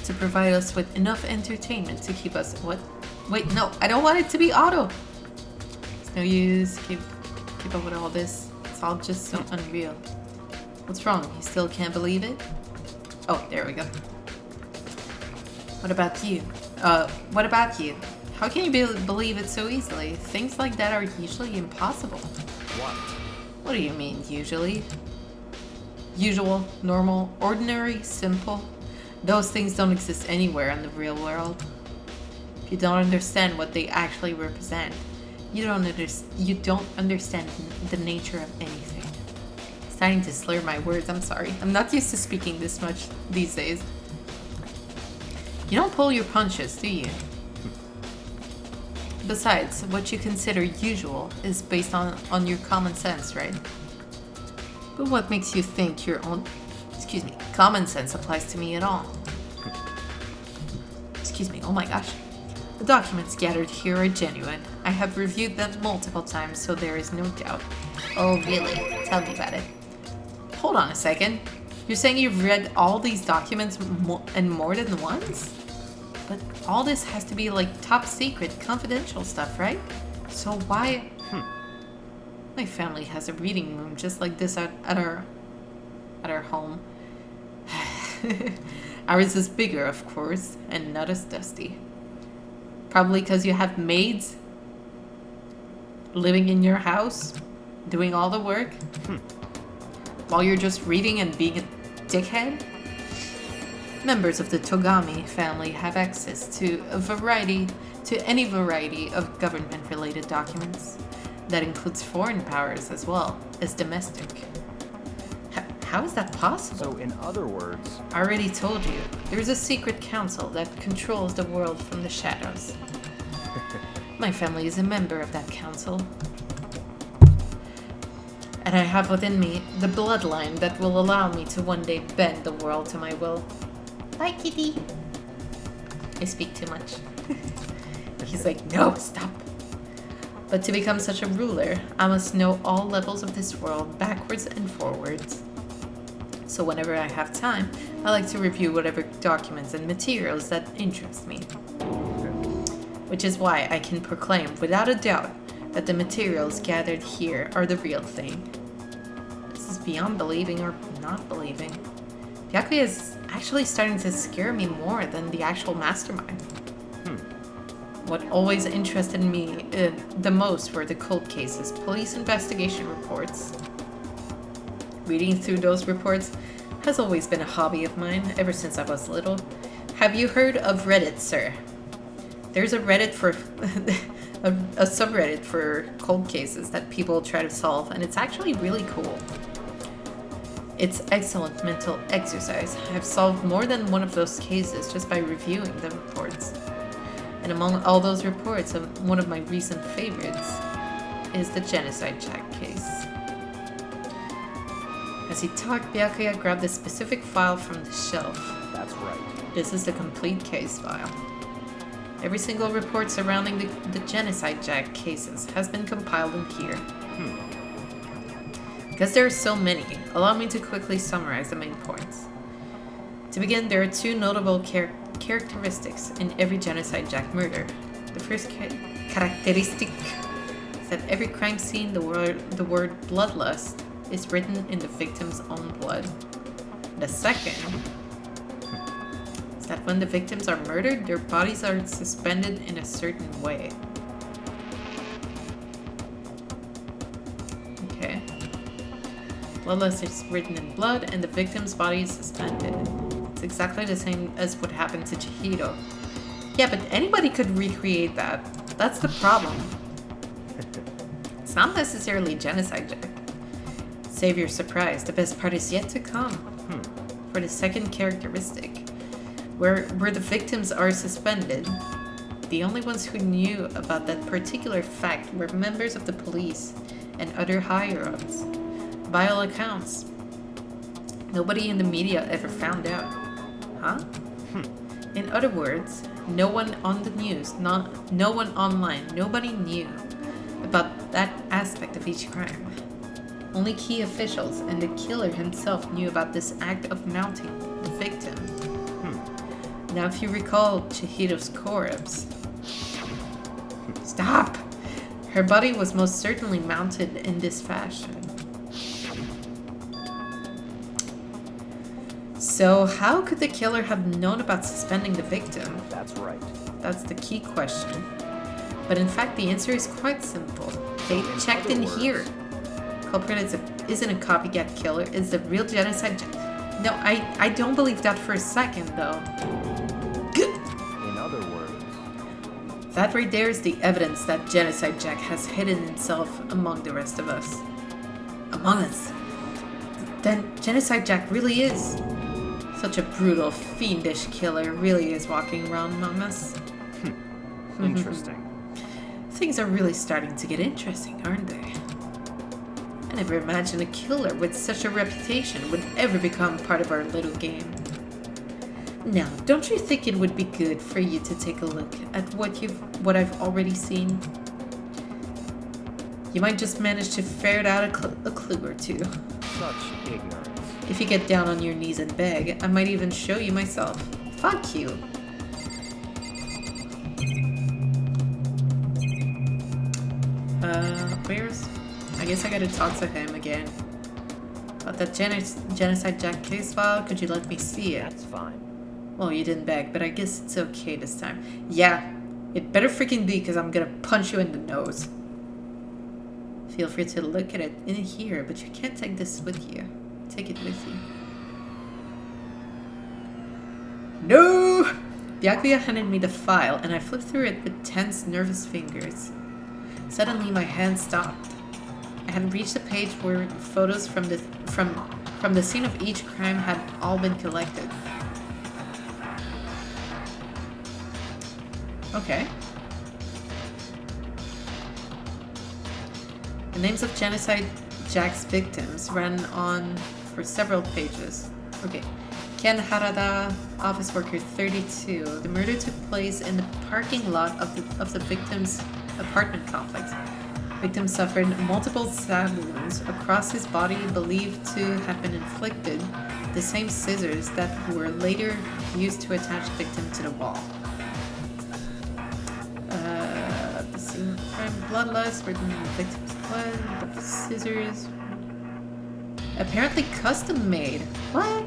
to provide us with enough entertainment to keep us what? Wait, no, I don't want it to be auto. It's no use. Keep up with all this. It's all just so unreal. What's wrong? You still can't believe it? Oh, there we go. What about you? What about you? How can you believe it so easily? Things like that are usually impossible. What? What do you mean, usually? Usual, normal, ordinary, simple. Those things don't exist anywhere in the real world. If you don't understand what they actually represent, you don't understand the nature of anything. Starting to slur my words, I'm sorry. I'm not used to speaking this much these days. You don't pull your punches, do you? Besides, what you consider usual is based on your common sense, right? But what makes you think your own, common sense applies to me at all? Excuse me, oh my gosh. The documents gathered here are genuine. I have reviewed them multiple times, so there is no doubt. Oh, really? Tell me about it. Hold on a second. You're saying you've read all these documents and more than once? But all this has to be like top secret, confidential stuff, right? So why? My family has a reading room just like this at our home. Ours is bigger, of course, and not as dusty. Probably because you have maids living in your house, doing all the work, while you're just reading and being a dickhead. Members of the Togami family have access to any variety of government-related documents. That includes foreign powers as well as domestic. How is that possible? So, in other words, I already told you, there's a secret council that controls the world from the shadows. My family is a member of that council. And I have within me the bloodline that will allow me to one day bend the world to my will. Bye, kitty. I speak too much. He's like, no, stop. But to become such a ruler, I must know all levels of this world backwards and forwards. So whenever I have time, I like to review whatever documents and materials that interest me. Which is why I can proclaim without a doubt that the materials gathered here are the real thing. This is beyond believing or not believing. Byakuya is actually starting to scare me more than the actual mastermind. What always interested me the most were the cold cases, police investigation reports. Reading through those reports has always been a hobby of mine ever since I was little. Have you heard of Reddit, sir? There's a Reddit for a subreddit for cold cases that people try to solve, and it's actually really cool. It's excellent mental exercise. I've solved more than one of those cases just by reviewing the reports. And among all those reports, one of my recent favorites is the Genocide Jack case. As he talked, Byakuya grabbed a specific file from the shelf. That's right. This is the complete case file. Every single report surrounding the Genocide Jack cases has been compiled in here. Because there are so many, allow me to quickly summarize the main points. To begin, there are two notable characteristics in every Genocide Jack murder. The first characteristic is that every crime scene, the word bloodlust is written in the victim's own blood. The second is that when the victims are murdered, their bodies are suspended in a certain way. Okay. Bloodlust is written in blood and the victim's body is suspended. It's exactly the same as what happened to Chihiro. Yeah, but anybody could recreate that. That's the problem. It's not necessarily Genocide Jack. Save your surprise, the best part is yet to come. For the second characteristic, where the victims are suspended, the only ones who knew about that particular fact were members of the police and other higher-ups. By all accounts, nobody in the media ever found out. Huh? In other words, no one on the news, no one online, nobody knew about that aspect of each crime. Only key officials and the killer himself knew about this act of mounting the victim. Now if you recall Chihiro's corpse... Stop! Her body was most certainly mounted in this fashion. So how could the killer have known about suspending the victim? That's right. That's the key question. But in fact, the answer is quite simple. They checked in here. Culprit isn't a copycat killer. It's the real Genocide Jack. No, I don't believe that for a second, though. In other words... That right there is the evidence that Genocide Jack has hidden himself among the rest of us. Among us. Then Genocide Jack really is. Such a brutal, fiendish killer really is walking around among us. Interesting. Things are really starting to get interesting, aren't they? I never imagined a killer with such a reputation would ever become part of our little game. Now, don't you think it would be good for you to take a look at what I've already seen? You might just manage to ferret out a clue or two. Such ignorance. If you get down on your knees and beg, I might even show you myself. Fuck you. Where's... I guess I gotta talk to him again. But that Genocide Jack case file, could you let me see it? That's fine. Well, you didn't beg, but I guess it's okay this time. Yeah, it better freaking be, because I'm gonna punch you in the nose. Feel free to look at it in here, but you can't take this with you. Take it with you. No! Byakuya handed me the file, and I flipped through it with tense, nervous fingers. Suddenly, my hand stopped. I had reached a page where photos from the scene of each crime had all been collected. Okay. The names of Genocide Jack's victims ran on for several pages. Okay. Ken Harada, office worker 32. The murder took place in the parking lot of the victim's apartment complex. Victim suffered multiple stab wounds across his body believed to have been inflicted the same scissors that were later used to attach the victim to the wall. The same crime, bloodlust, written in the victim's blood, the scissors. Apparently custom made. What?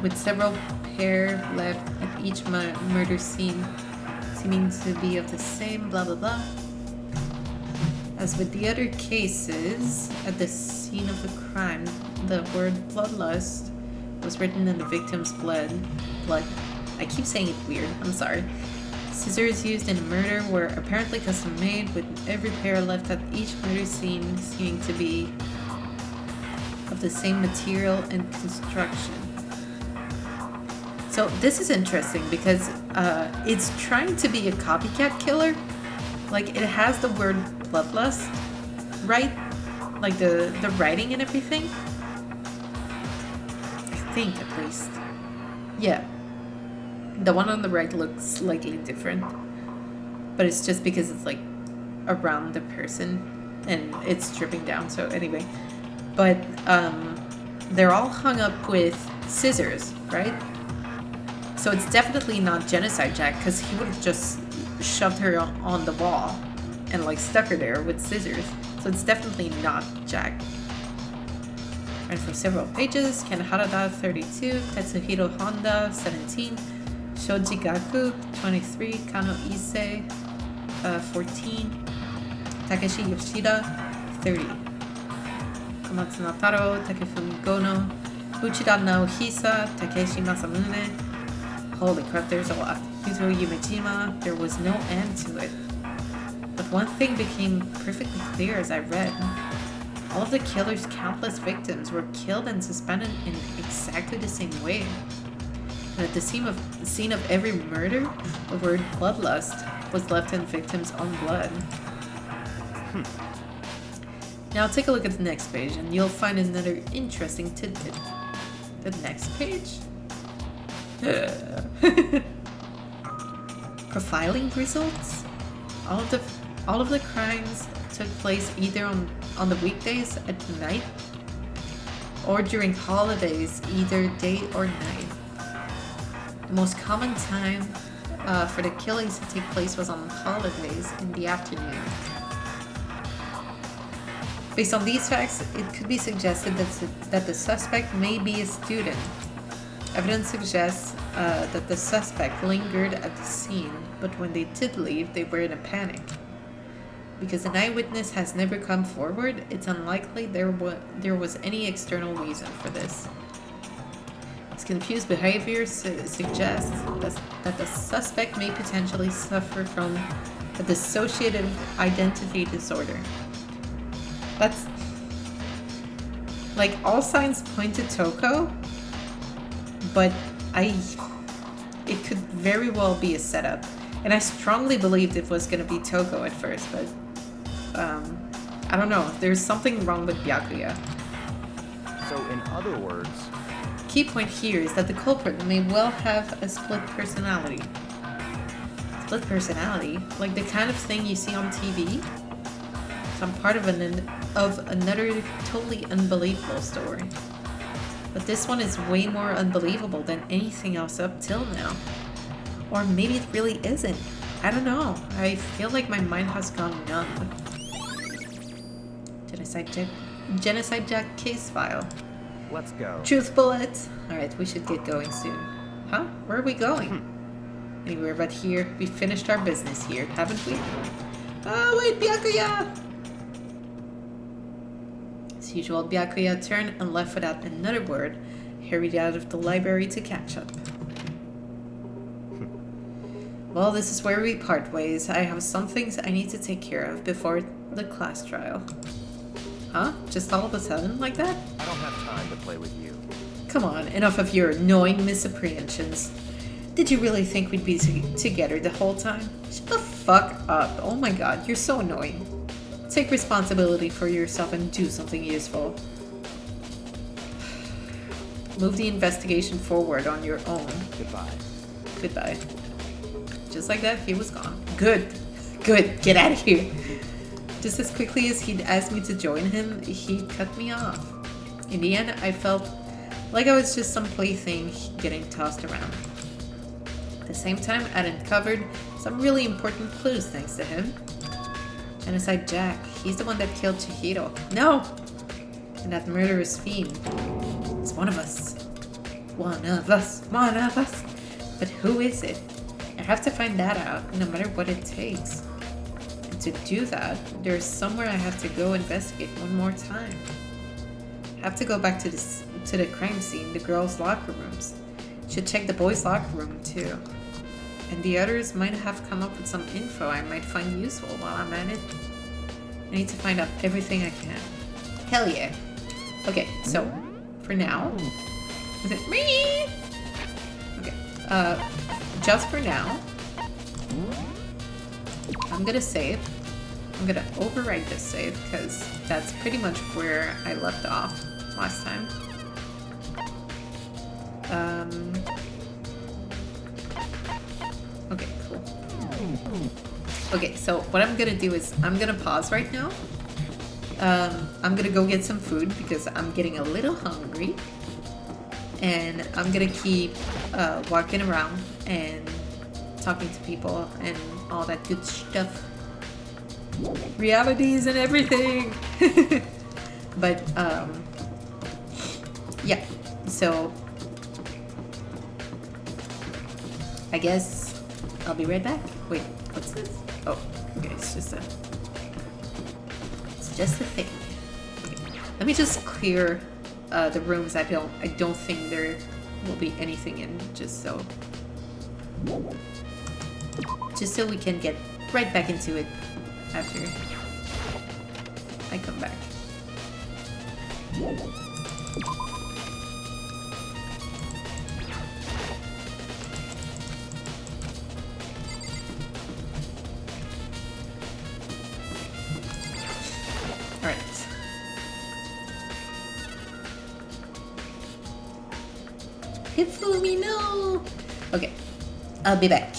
With several pair left at each murder scene, seeming to be of the same blah blah blah. As with the other cases, at the scene of the crime, the word bloodlust was written in the victim's blood. I keep saying it weird, I'm sorry. Scissors used in a murder were apparently custom made, with every pair left at each murder scene seeming to be of the same material and construction. So this is interesting because it's trying to be a copycat killer. Like, it has the word bloodlust, right? Like the writing and everything. I think, at least. Yeah. The one on the right looks slightly different. But it's just because it's like around the person and it's dripping down. So anyway. But they're all hung up with scissors, right? So it's definitely not Genocide Jack, because he would have just shoved her on the wall and like stuck her there with scissors. So it's definitely not Jack. And for several pages, Ken Harada 32, Tetsuhiro Honda 17, Shoji Gaku 23, Kano Ise 14, Takeshi Yoshida 30, Komatsu Nataro, Takefumi Gono, Uchida Naohisa, Takeshi Masamune. Holy crap, there's a lot. Yuto Yumejima, there was no end to it. But one thing became perfectly clear as I read. All of the killer's countless victims were killed and suspended in exactly the same way. And at the scene of every murder, the word bloodlust was left in the victim's own blood. Now take a look at the next page and you'll find another interesting tidbit. The next page? Profiling results? All of the crimes took place either on the weekdays at night or during holidays, either day or night. The most common time for the killings to take place was on holidays in the afternoon. Based on these facts, it could be suggested that the suspect may be a student. Evidence suggests that the suspect lingered at the scene, but when they did leave, they were in a panic. Because an eyewitness has never come forward, it's unlikely there was any external reason for this. This confused behavior suggests that the suspect may potentially suffer from a dissociative identity disorder. That's... like, all signs point to Toko, but it could very well be a setup. And I strongly believed it was going to be Toko at first, but I don't know. There's something wrong with Byakuya. So in other words... Key point here is that the culprit may well have a split personality. Split personality? Like the kind of thing you see on TV? Some part of another totally unbelievable story. But this one is way more unbelievable than anything else up till now. Or maybe it really isn't. I don't know. I feel like my mind has gone numb. Genocide Jack case file. Let's go. Truth bullet. Alright, we should get going soon. Huh? Where are we going? Anywhere but here. We finished our business here, haven't we? Oh, wait, Byakuya! As usual, Byakuya turned and left without another word, hurried out of the library to catch up. Well, this is where we part ways. I have some things I need to take care of before the class trial. Huh? Just all of a sudden, like that? I don't have time to play with you. Come on, enough of your annoying misapprehensions. Did you really think we'd be together the whole time? Shut the fuck up. Oh my god, you're so annoying. Take responsibility for yourself and do something useful. Move the investigation forward on your own. Goodbye. Goodbye. Just like that, he was gone. Good. Good. Get out of here. Just as quickly as he'd asked me to join him, he cut me off. In the end, I felt like I was just some plaything getting tossed around. At the same time, I'd uncovered some really important clues thanks to him. Genocide Jack, he's the one that killed Chihiro. No! And that murderous fiend. It's one of us. One of us. One of us. But who is it? I have to find that out, no matter what it takes. And to do that, there's somewhere I have to go investigate one more time. I have to go back to the crime scene, the girls' locker rooms. Should check the boys' locker room too. And the others might have come up with some info I might find useful while I'm at it. I need to find out everything I can. Hell yeah. Okay, so for now, is it me? Okay, just for now, I'm gonna save. I'm gonna overwrite this save because that's pretty much where I left off last time. Okay, cool. Okay, so what I'm gonna do is I'm gonna pause right now. I'm gonna go get some food because I'm getting a little hungry. And I'm gonna keep walking around and talking to people and all that good stuff. Realities and everything. But yeah, so I guess I'll be right back. Wait, what's this? Oh, okay, it's just a thing. Okay. Let me just clear the rooms I don't think there will be anything in, just so we can get right back into it after I come back. Alright. Hifumi, no! Okay, I'll be back.